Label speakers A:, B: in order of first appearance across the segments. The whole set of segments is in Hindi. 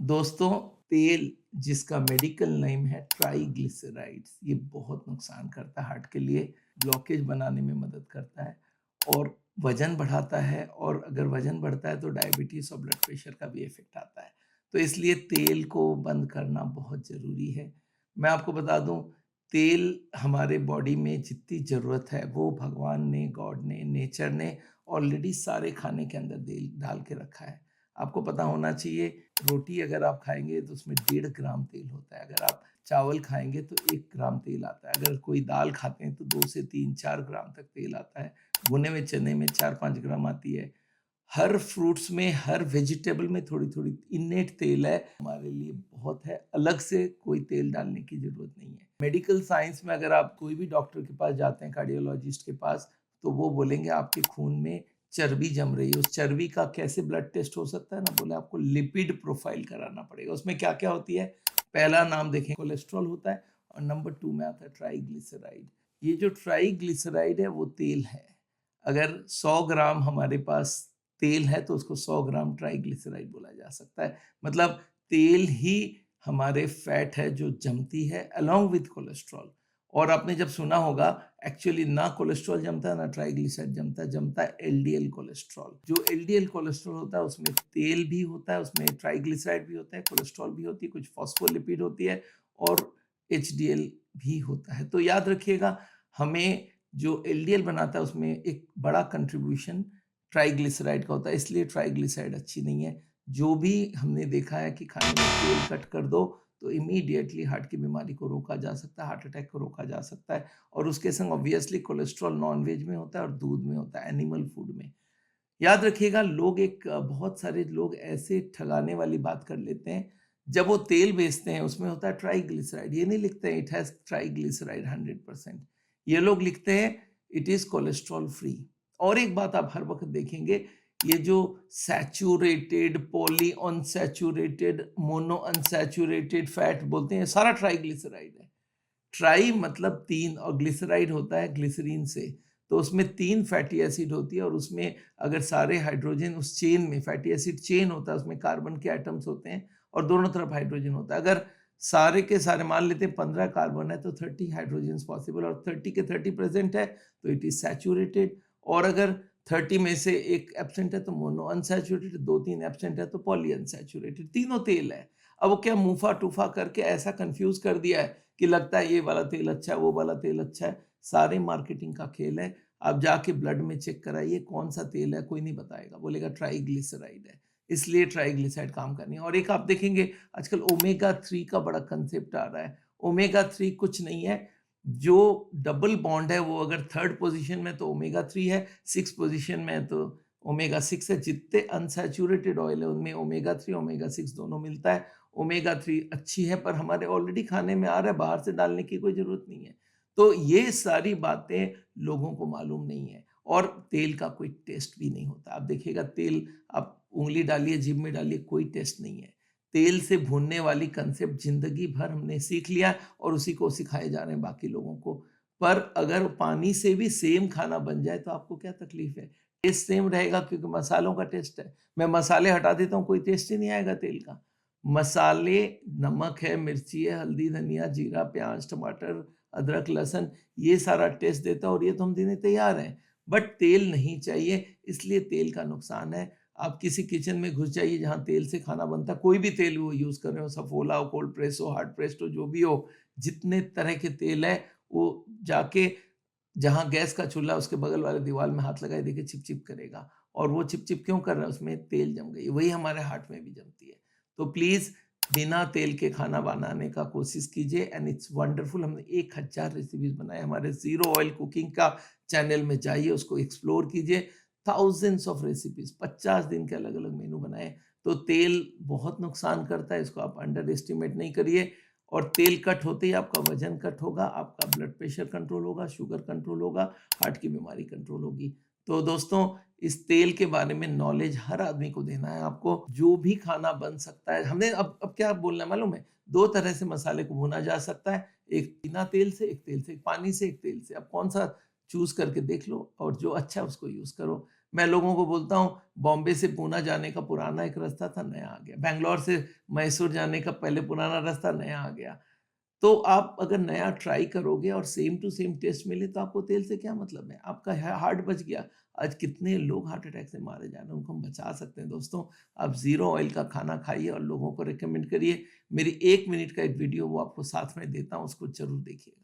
A: दोस्तों, तेल जिसका मेडिकल नेम है ट्राइग्लिसराइड्स, ये बहुत नुकसान करता है हार्ट के लिए, ब्लॉकेज बनाने में मदद करता है और वज़न बढ़ाता है, और अगर वज़न बढ़ता है तो डायबिटीज़ और ब्लड प्रेशर का भी इफ़ेक्ट आता है। तो इसलिए तेल को बंद करना बहुत ज़रूरी है। मैं आपको बता दूँ, तेल हमारे बॉडी में जितनी ज़रूरत है वो भगवान ने, गॉड ने, नेचर ने ऑलरेडी सारे खाने के अंदर तेल डाल के रखा है। आपको पता होना चाहिए, रोटी अगर आप खाएँगे तो उसमें 1.5 ग्राम तेल होता है, अगर आप चावल खाएँगे तो 1 ग्राम तेल आता है, अगर कोई दाल खाते हैं तो 2 से 3-4 ग्राम तक तेल आता है, भुने हुए चने में 4-5 ग्राम आती है। हर फ्रूट्स में, हर वेजिटेबल में थोड़ी-थोड़ी इन्नेट तेल है, हमारे लिए बहुत है, अलग से कोई तेल डालने की ज़रूरत नहीं है। मेडिकल साइंस में अगर आप कोई भी डॉक्टर के पास जाते हैं, कार्डियोलॉजिस्ट के पास, तो वो बोलेंगे आपके खून में चर्बी जम रही है, उस चर्बी का कैसे ब्लड टेस्ट हो सकता है ना? बोले आपको लिपिड प्रोफाइल कराना पड़ेगा। उसमें क्या-क्या होती है? पहला नाम देखें, कोलेस्ट्रॉल होता है और नंबर 2 में आता है ट्राइग्लिसराइड। ये जो ट्राइग्लिसराइड है वो तेल है। अगर 100 ग्राम हमारे पास तेल है तो उसको 100 ग्राम ट्राइग्लिसराइड बोला जा सकता है। मतलब तेल ही हमारे फैट है जो जमती है अलोंग विथ कोलेस्ट्रॉल। और आपने जब सुना होगा, एक्चुअली ना कोलेस्ट्रॉल जमता है ना ट्राइग्लिसराइड जमता है, जमता है एलडीएल कोलेस्ट्रॉल। जो एलडीएल कोलेस्ट्रॉल होता है उसमें तेल भी होता है, उसमें ट्राइग्लिसराइड भी होता है, कोलेस्ट्रॉल भी होती है, कुछ फॉस्फोलिपिड होती है और एचडीएल भी होता है। तो याद रखिएगा, हमें जो एलडीएल बनाता है उसमें एक बड़ा कंट्रीब्यूशन ट्राइग्लिसराइड का होता है, इसलिए ट्राइग्लिसराइड अच्छी नहीं है। जो भी हमने देखा है कि खाने में तेल कट कर दो तो इमीडिएटली हार्ट की बीमारी को रोका जा सकता है, हार्ट अटैक को रोका जा सकता है, और उसके संग ऑब्वियसली कोलेस्ट्रॉल नॉन-वेज में होता है और दूध में होता है, एनिमल फूड में। याद रखिएगा, लोग बहुत सारे लोग ऐसे ठगाने वाली बात कर लेते हैं, जब वो तेल बेचते हैं उसमें होता है ट्राइग्लिसराइड, ये नहीं लिखते हैं इट हैज़ ट्राइग्लिसराइड 100%, ये लोग लिखते हैं इट इज़ कोलेस्ट्रॉल फ्री। और एक बात आप हर वक़्त देखेंगे, ये जो saturated, poly unsaturated, mono unsaturated fat बोलते हैं, ये सारा ट्राइग्लिसराइड है। ट्राई मतलब 3 और ग्लिसराइड होता है ग्लिसरीन से। तो उसमें 3 फैटी एसिड होती है और उसमें अगर सारे हाइड्रोजन उस चेन में, फैटी एसिड चेन होता है, उसमें कार्बन के एटम्स होते हैं और दोनों तरफ हाइड्रोजन होता है। अगर सारे के सारे मान लेते हैं 15 कार्बन है तो 30 हाइड्रोजन्स पॉसिबल, और 30 के 30 प्रेज़ेंट है तो इट इज़ सैचुरेटेड, और अगर 30 में से 1 एब्सेंट है तो मोनो अनसैचुरेटेड, 2-3 एब्सेंट है तो पॉली अनसैचुरेटेड, तीनों तेल है। अब वो क्या मुँफा-टूफा करके ऐसा कन्फ्यूज़ कर दिया है कि लगता है ये वाला तेल अच्छा है, वो वाला तेल अच्छा है, सारे मार्केटिंग का खेल है। आप जाके ब्लड में चेक कराइए कौन-सा तेल है, कोई नहीं बताएगा, बोलेगा ट्राइग्लिसराइड है। इसलिए ट्राइग्लिसराइड काम का नहीं है। और एक आप देखेंगे आजकल ओमेगा 3 का बड़ा कांसेप्ट आ रहा है। ओमेगा 3 कुछ नहीं है, जो डबल बॉन्ड है वो अगर 3rd पोज़ीशन में तो ओमेगा 3 है, 6th पोज़ीशन में है तो ओमेगा 6 है। जितने अनसैचुरेटेड ऑयल है उनमें ओमेगा 3, ओमेगा 6 दोनों मिलता है। ओमेगा 3 अच्छी है पर हमारे ऑलरेडी खाने में आ रहा है, बाहर से डालने की कोई ज़रूरत नहीं है। तो ये सारी बातें लोगों को मालूम नहीं है, और तेल का कोई टेस्ट भी नहीं होता। आप देखिएगा, तेल आप उँगली डालिए, जीभ में डालिए, कोई टेस्ट नहीं है। तेल से भूनने वाली कांसेप्ट ज़िंदगी भर हमने सीख लिया और उसी को सिखाए जा रहे हैं बाकी लोगों को। पर अगर पानी से भी सेम खाना बन जाए तो आपको क्या तकलीफ़ है? टेस्ट सेम रहेगा क्योंकि मसालों का टेस्ट है। मैं मसाले हटा देता हूँ, कोई टेस्ट ही नहीं आएगा तेल का। मसाले, नमक है, मिर्ची है, हल्दी, धनिया, जीरा, प्याज़, टमाटर, अदरक, लहसुन, ये सारा टेस्ट देता है और ये तो हम देने तैयार हैं। बट तेल नहीं चाहिए, इसलिए तेल का नुकसान है। आप किसी किचन में घुस जाइए जहाँ तेल से खाना बनता है, कोई भी तेल वो यूज़ कर रहे हो, सफोला हो, कोल्ड प्रेस हो, हार्ड प्रेस्ड हो, जो भी हो, जितने तरह के तेल है, वो जाके जहाँ गैस का चूल्हा है उसके बगल वाले दीवार में हाथ लगाए देखिए, चिप-चिप करेगा, और वो चिप-चिप क्यों कर रहा है? उसमें तेल जम गई, वही हमारे हार्ट में भी जमती है। तो प्लीज़ बिना तेल के खाना बनाने का कोशिश कीजिए, एंड इट्स वंडरफुल। हमने 1000 रेसिपीज़ बनाए, हमारे ज़ीरो ऑयल कुकिंग का चैनल में जाइए, उसको एक्सप्लोर कीजिए। थाउज़ेंड्स ऑफ रेसिपीज़, 50 दिन के अलग-अलग मेनू बनाए। तो तेल बहुत नुकसान करता है, इसको आप अंडर एस्टिमेट नहीं करिए, और तेल कट होते ही आपका वज़न कट होगा, आपका ब्लड प्रेशर कंट्रोल होगा, शुगर कंट्रोल होगा, हार्ट की बीमारी कंट्रोल होगी। तो दोस्तों, इस तेल के बारे में नॉलेज हर आदमी को देना है आपको, जो भी खाना बन सकता है। हमने अब क्या बोलना है मालूम है? 2 तरह से मसाले को भुना जा सकता है, एक बिना तेल से, एक तेल से, एक पानी से, एक तेल से। अब कौन-सा चूज़ करके देख लो और जो अच्छा है उसको यूज़ करो। मैं लोगों को बोलता हूँ बॉम्बे से पूना जाने का पुराना एक रास्ता था, नया आ गया। बैंगलोर से मैसूर जाने का पहले पुराना रास्ता, नया आ गया। तो आप अगर नया ट्राई करोगे और सेम टू सेम टेस्ट मिले तो आपको तेल से क्या मतलब है? आपका हार्ट बच गया। आज कितने लोग हार्ट अटैक से मारे जा रहे हैं, उनको हम बचा सकते हैं दोस्तों। आप ज़ीरो ऑयल का खाना खाइए और लोगों को रिकमेंड करिए। मेरी 1 मिनट का एक वीडियो वो आपको साथ में देता हूँ, उसको ज़रूर देखिएगा।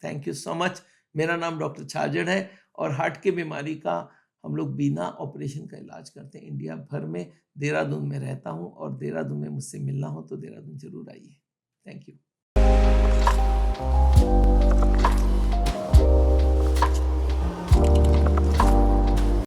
A: Thank you so much. मेरा नाम डॉक्टर छाजड़ है और हार्ट की बीमारी का हम लोग बिना ऑपरेशन का इलाज करते हैं इंडिया भर में। देहरादून में रहता हूँ और देहरादून में मुझसे मिलना हो तो देहरादून ज़रूर आइए। Thank you.